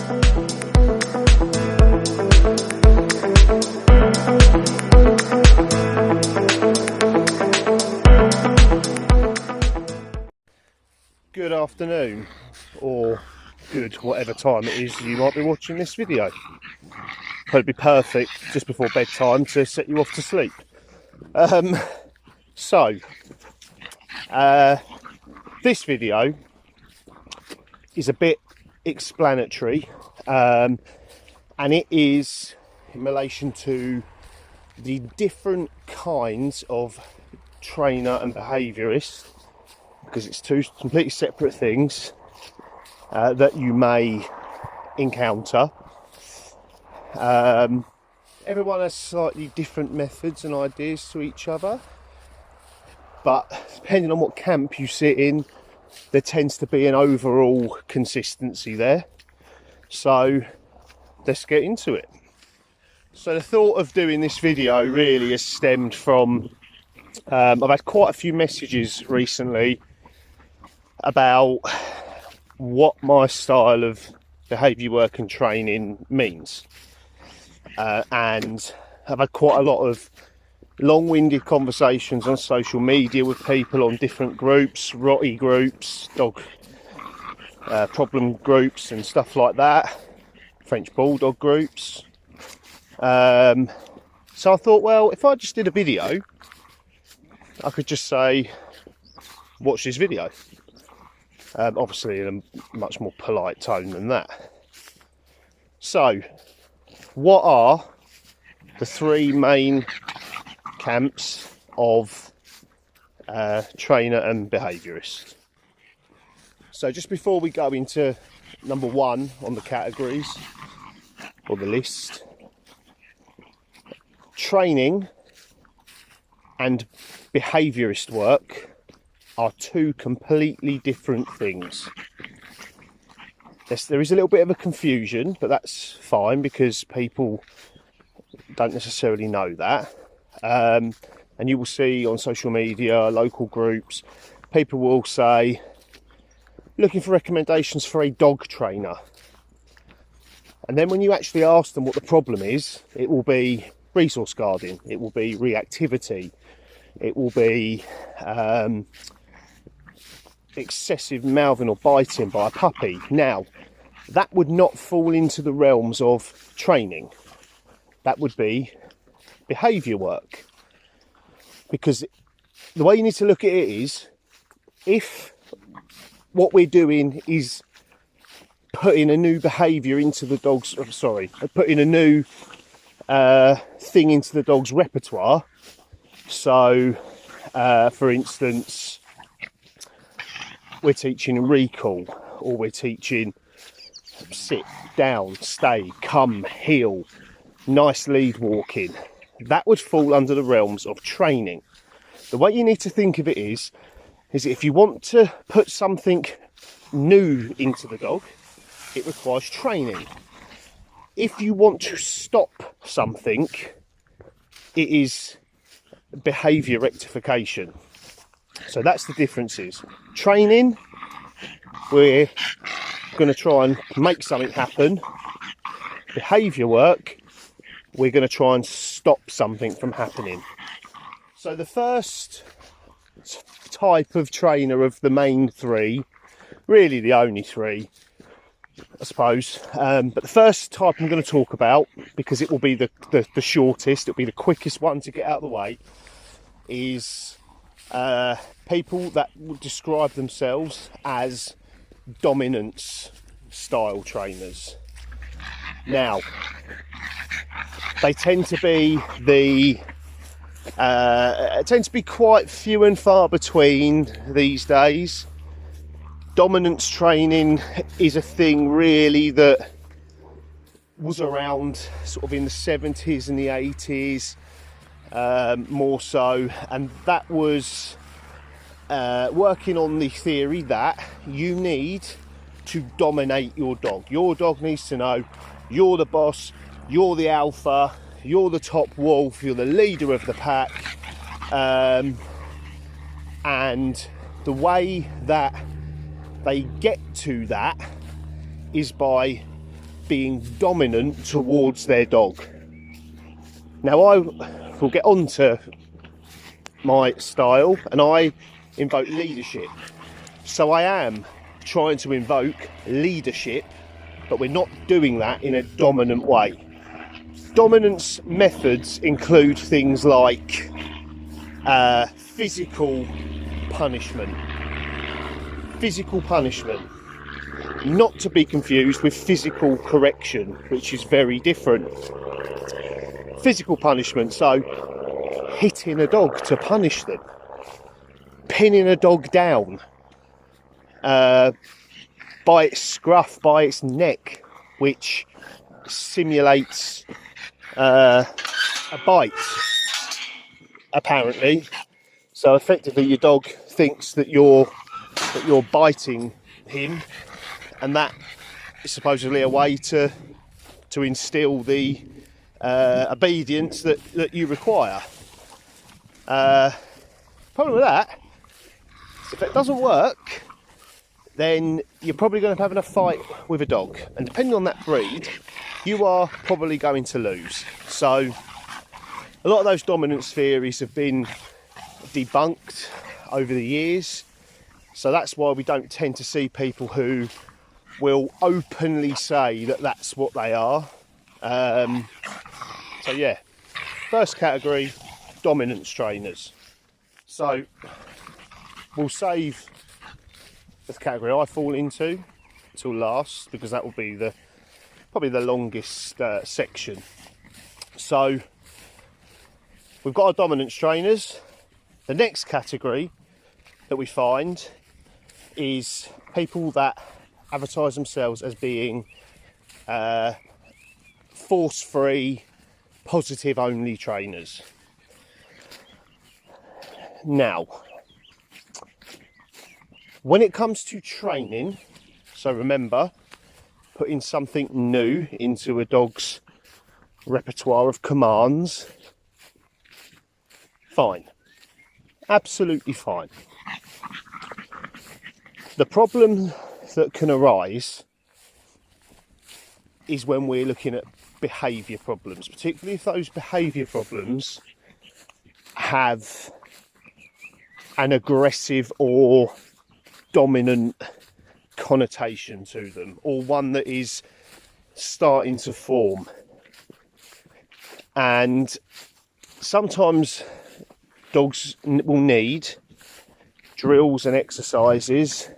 Good afternoon, or good whatever time it is you might be watching this video. Hope it'd be perfect just before bedtime to set you off to sleep. This video is a bit explanatory, and it is in relation to the different kinds of trainer and behaviourist, because it's two completely separate things that you may encounter. Everyone has slightly different methods and ideas to each other, but depending on what camp you sit in, there tends to be an overall consistency there. So let's get into it. So the thought of doing this video really has stemmed from I've had quite a few messages recently about what my style of behaviour work and training means, and I've had quite a lot of long-winded conversations on social media with people on different groups, rotty groups, dog problem groups and stuff like that, French bulldog groups. So I thought, well, if I just did a video, I could just say, watch this video. Obviously in a much more polite tone than that. So, what are the three main camps of trainer and behaviourist? So just before we go into number one on the categories or the list, training and behaviourist work are two completely different things. Yes, there is a little bit of a confusion, but that's fine because people don't necessarily know that. And you will see on social media, local groups, people will say, looking for recommendations for a dog trainer. And then when you actually ask them what the problem is, it will be resource guarding, it will be reactivity, it will be excessive mouthing or biting by a puppy. Now, that would not fall into the realms of training. That would be behaviour work. Because the way you need to look at it is, if what we're doing is putting a new behaviour into the dog's, putting a new thing into the dog's repertoire. So, for instance, we're teaching recall, or we're teaching sit, down, stay, come, heel, nice lead walking. That would fall under the realms of training. The way you need to think of it is if you want to put something new into the dog, it requires training. If you want to stop something, it is behaviour rectification. So that's the differences. Training, we're going to try and make something happen. Behaviour work, we're going to try and stop something from happening. So the first type of trainer of the main three, really the only three, I suppose, but the first type I'm going to talk about, because it will be the shortest, it'll be the quickest one to get out of the way, is people that would describe themselves as dominance style trainers. Now, they tend to be quite few and far between these days. Dominance training is a thing really that was around sort of in the 70s and the 80s, more so, and that was working on the theory that you need to dominate your dog. Your dog needs to know you're the boss, you're the alpha, you're the top wolf, you're the leader of the pack, and the way that they get to that is by being dominant towards their dog. Now I will get on to my style, and I invoke leadership. So I am trying to invoke leadership, but we're not doing that in a dominant way. Dominance methods include things like physical punishment. Physical punishment, not to be confused with physical correction, which is very different. Physical punishment, so hitting a dog to punish them, pinning a dog down by its scruff, by its neck, which simulates a bite, apparently. So effectively your dog thinks that you're biting him, and that is supposedly a way to instill the obedience that you require. Problem with that is if it doesn't work, then you're probably going to have a fight with a dog, and depending on that breed, you are probably going to lose. So a lot of those dominance theories have been debunked over the years, so that's why we don't tend to see people who will openly say that that's what they are. So yeah, first category, dominance trainers. So we'll save the category I fall into till last, because that will be probably the longest section. So we've got our dominance trainers. The next category that we find is people that advertise themselves as being force-free, positive-only trainers. Now, when it comes to training, so remember, putting something new into a dog's repertoire of commands, fine. Absolutely fine. The problem that can arise is when we're looking at behaviour problems, particularly if those behaviour problems have an aggressive or dominant connotation to them, or one that is starting to form. And sometimes dogs will need drills and exercises.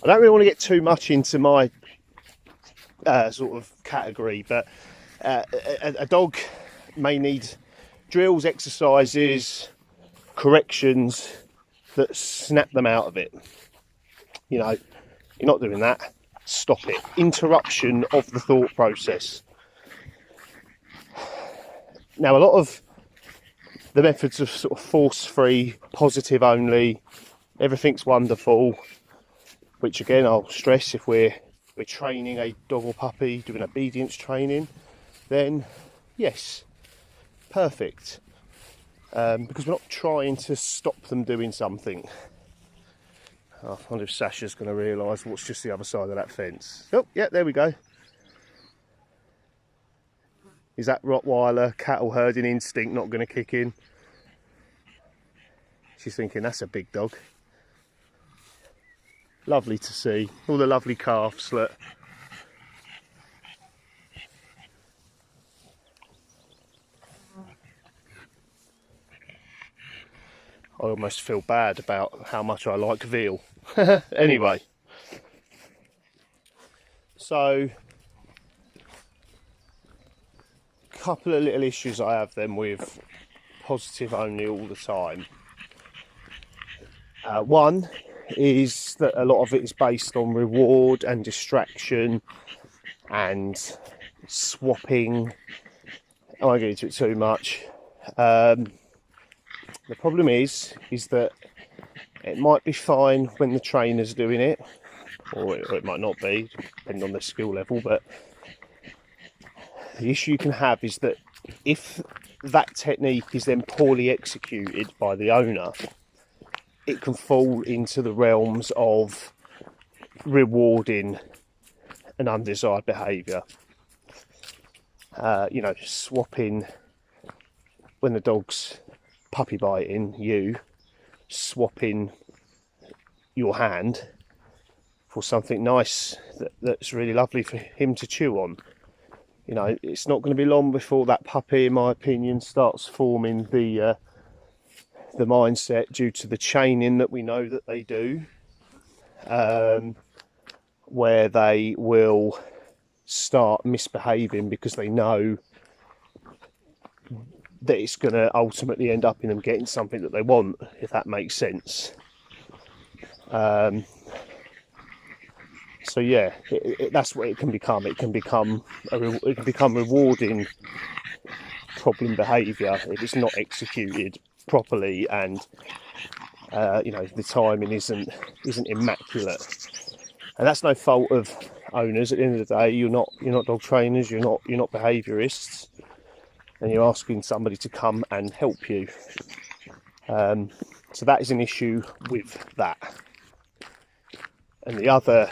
I don't really want to get too much into my sort of category, but a dog may need drills, exercises, corrections that snap them out of it. You know, you're not doing that. Stop it. Interruption of the thought process. Now, a lot of the methods of sort of force-free, positive only, everything's wonderful, which again I'll stress, if we're training a dog or puppy, doing obedience training, then yes, perfect, because we're not trying to stop them doing something. I wonder if Sasha's going to realise what's just the other side of that fence. Oh yeah, there we go. Is that Rottweiler cattle herding instinct not going to kick in? She's thinking that's a big dog. Lovely to see. All the lovely calves, look. I almost feel bad about how much I like veal. Anyway. So, couple of little issues I have then with positive only all the time. One is that a lot of it is based on reward and distraction and swapping. I won't get into it too much. The problem is that it might be fine when the trainer's doing it, or it might not be, depending on their skill level, but the issue you can have is that if that technique is then poorly executed by the owner, it can fall into the realms of rewarding an undesired behaviour. You know, swapping when the dog's puppy biting you, swapping your hand for something nice that's really lovely for him to chew on. You know, it's not going to be long before that puppy, in my opinion, starts forming the mindset, due to the chaining that we know that they do, where they will start misbehaving because they know that it's going to ultimately end up in them getting something that they want, if that makes sense. So yeah, that's what it can become. It can become rewarding problem behaviour if it's not executed properly, and you know, the timing isn't immaculate. And that's no fault of owners. At the end of the day, you're not dog trainers, you're not behaviourists, and you're asking somebody to come and help you. So that is an issue with that. And the other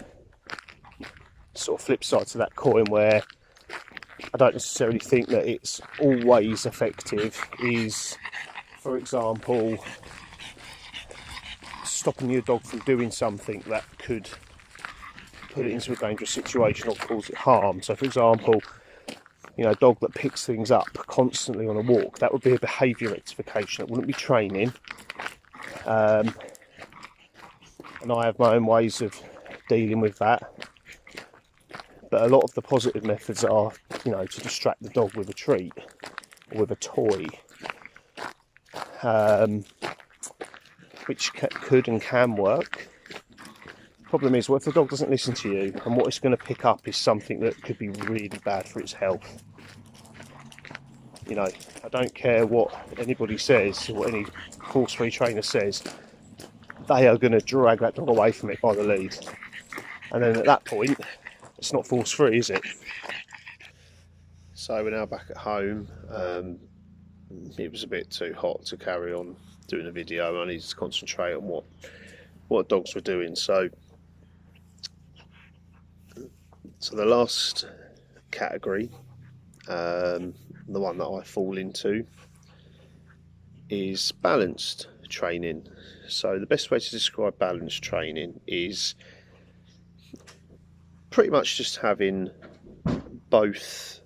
sort of flip side to that coin, where I don't necessarily think that it's always effective, is, for example, stopping your dog from doing something that could put it into a dangerous situation or cause it harm. So, for example, you know, a dog that picks things up constantly on a walk, that would be a behaviour rectification. It wouldn't be training. And I have my own ways of dealing with that. But a lot of the positive methods are, you know, to distract the dog with a treat or with a toy, which could and can work. Problem is, what if the dog doesn't listen to you, and what it's going to pick up is something that could be really bad for its health? You know, I don't care what anybody says, or what any force-free trainer says, they are going to drag that dog away from it by the lead. And then at that point, it's not force-free, is it? So we're now back at home. It was a bit too hot to carry on doing a video. I needed to concentrate on what dogs were doing. So the last category, the one that I fall into, is balanced training. So the best way to describe balanced training is pretty much just having both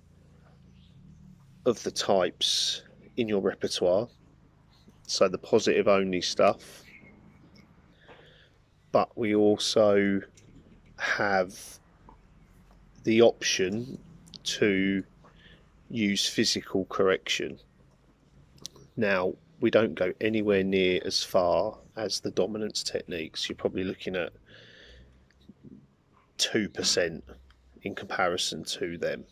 of the types in your repertoire. So the positive only stuff, but we also have the option to use physical correction. Now, we don't go anywhere near as far as the dominance techniques. You're probably looking at 2% in comparison to them.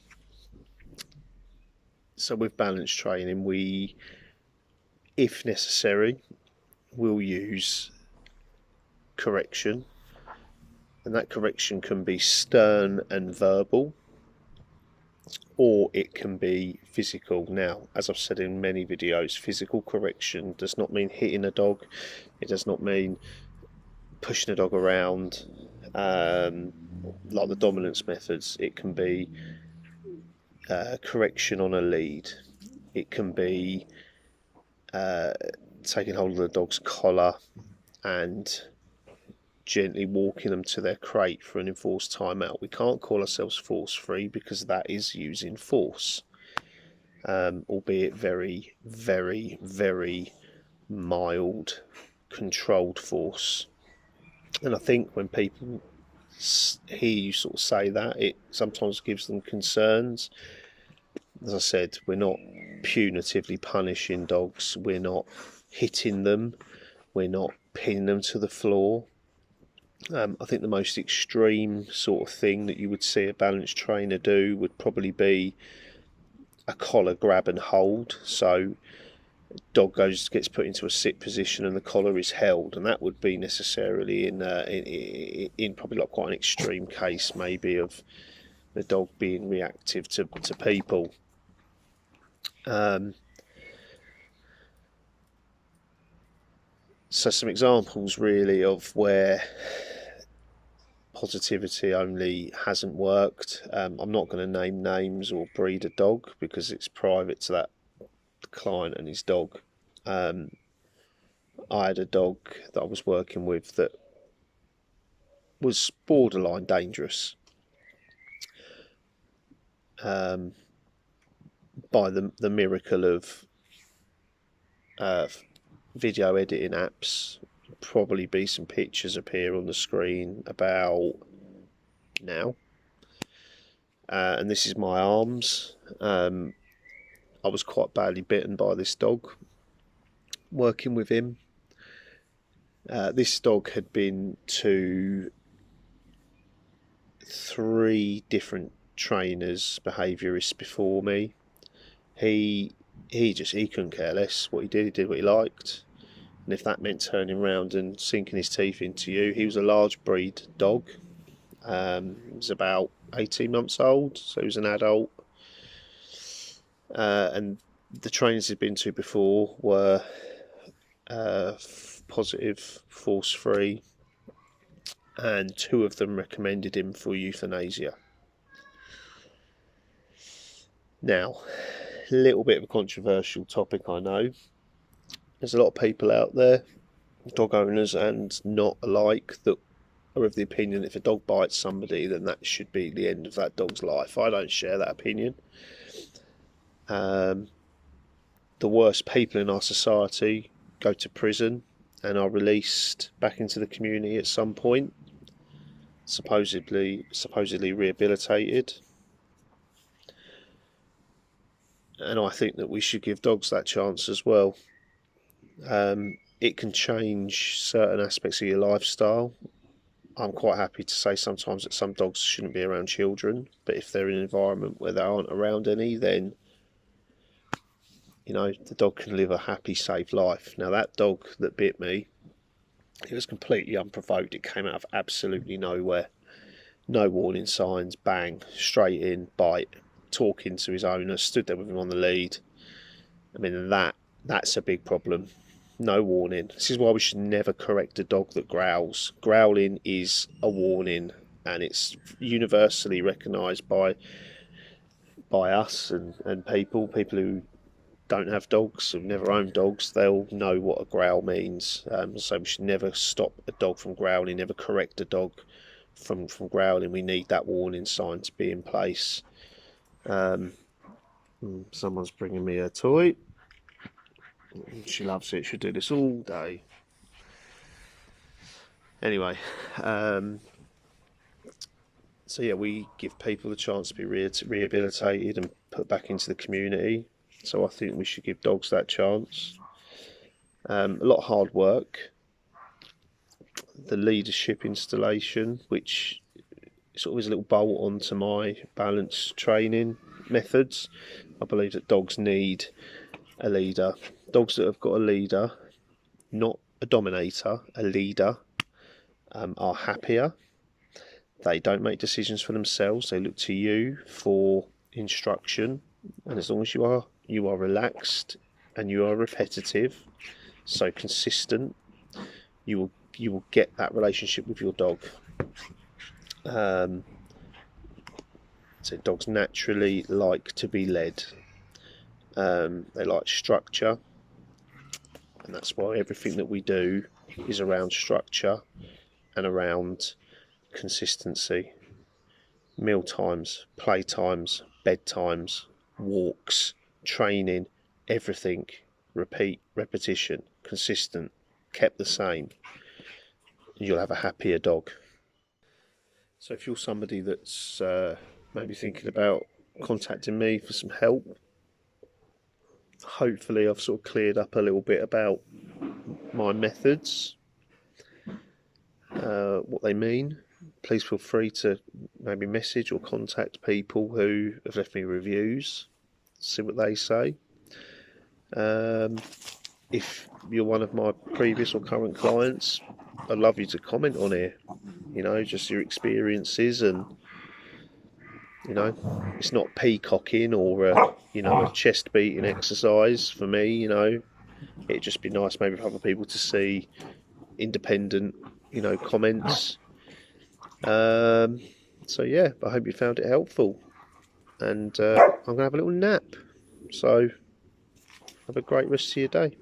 So with balance training, we, if necessary, will use correction, and that correction can be stern and verbal, or it can be physical. Now, as I've said in many videos, physical correction does not mean hitting a dog. It does not mean pushing a dog around like the dominance methods. It can be correction on a lead. It can be taking hold of the dog's collar and gently walking them to their crate for an enforced timeout. We can't call ourselves force free because that is using force, albeit very, very, very mild, controlled force. And I think when people hear you sort of say that, it sometimes gives them concerns. As I said, we're not punitively punishing dogs, we're not hitting them, we're not pinning them to the floor. I think the most extreme sort of thing that you would see a balance trainer do would probably be a collar grab and hold. So dog gets put into a sit position and the collar is held, and that would be necessarily in probably like quite an extreme case, maybe, of the dog being reactive to people. So some examples really of where positivity only hasn't worked. I'm not going to name names or breed a dog because it's private to that client and his dog. I had a dog that I was working with that was borderline dangerous. By the miracle of video editing apps, probably be some pictures appear on the screen about now. And this is my arms. I was quite badly bitten by this dog working with him. This dog had been to 3 different trainers, behaviourists before me. He couldn't care less what he did what he liked, and if that meant turning around and sinking his teeth into you. He was a large breed dog. He was about 18 months old, so he was an adult, and the trainers he'd been to before were positive, force free, and 2 of them recommended him for euthanasia. Now, a little bit of a controversial topic, I know. There's a lot of people out there, dog owners and not alike, that are of the opinion if a dog bites somebody, then that should be the end of that dog's life. I don't share that opinion. The worst people in our society go to prison and are released back into the community at some point, supposedly rehabilitated. And I think that we should give dogs that chance as well. It can change certain aspects of your lifestyle. I'm quite happy to say sometimes that some dogs shouldn't be around children, but if they're in an environment where they aren't around any, then the dog can live a happy, safe life. Now, that dog that bit me, it was completely unprovoked. It came out of absolutely nowhere. No warning signs, bang, straight in, bite, talking to his owner, stood there with him on the lead. I mean, that's a big problem. No warning. This is why we should never correct a dog that growls. Growling is a warning, and it's universally recognised by us and people who don't have dogs, who've never owned dogs. They'll know what a growl means. So we should never stop a dog from growling, never correct a dog from growling. We need that warning sign to be in place. Someone's bringing me a toy. She loves it. She'll do this all day. Anyway, so yeah, we give people the chance to be rehabilitated and put back into the community. So I think we should give dogs that chance. A lot of hard work. The leadership installation, which sort of is a little bolt onto my balanced training methods. I believe that dogs need a leader. Dogs that have got a leader, not a dominator, a leader, are happier. They don't make decisions for themselves. They look to you for instruction, and as long as you are relaxed and you are repetitive, so consistent, you will get that relationship with your dog. So dogs naturally like to be led. They like structure, and that's why everything that we do is around structure and around consistency. Meal times, play times, bedtimes, walks, training, everything, repetition, consistent, kept the same, and you'll have a happier dog. So if you're somebody that's maybe thinking about contacting me for some help, hopefully I've sort of cleared up a little bit about my methods, what they mean. Please feel free to maybe message or contact people who have left me reviews, see what they say. If you're one of my previous or current clients, I'd love you to comment on here, just your experiences, and it's not peacocking or a chest beating exercise for me. It'd just be nice maybe for other people to see independent comments. So yeah, I hope you found it helpful, and I'm going to have a little nap. So have a great rest of your day.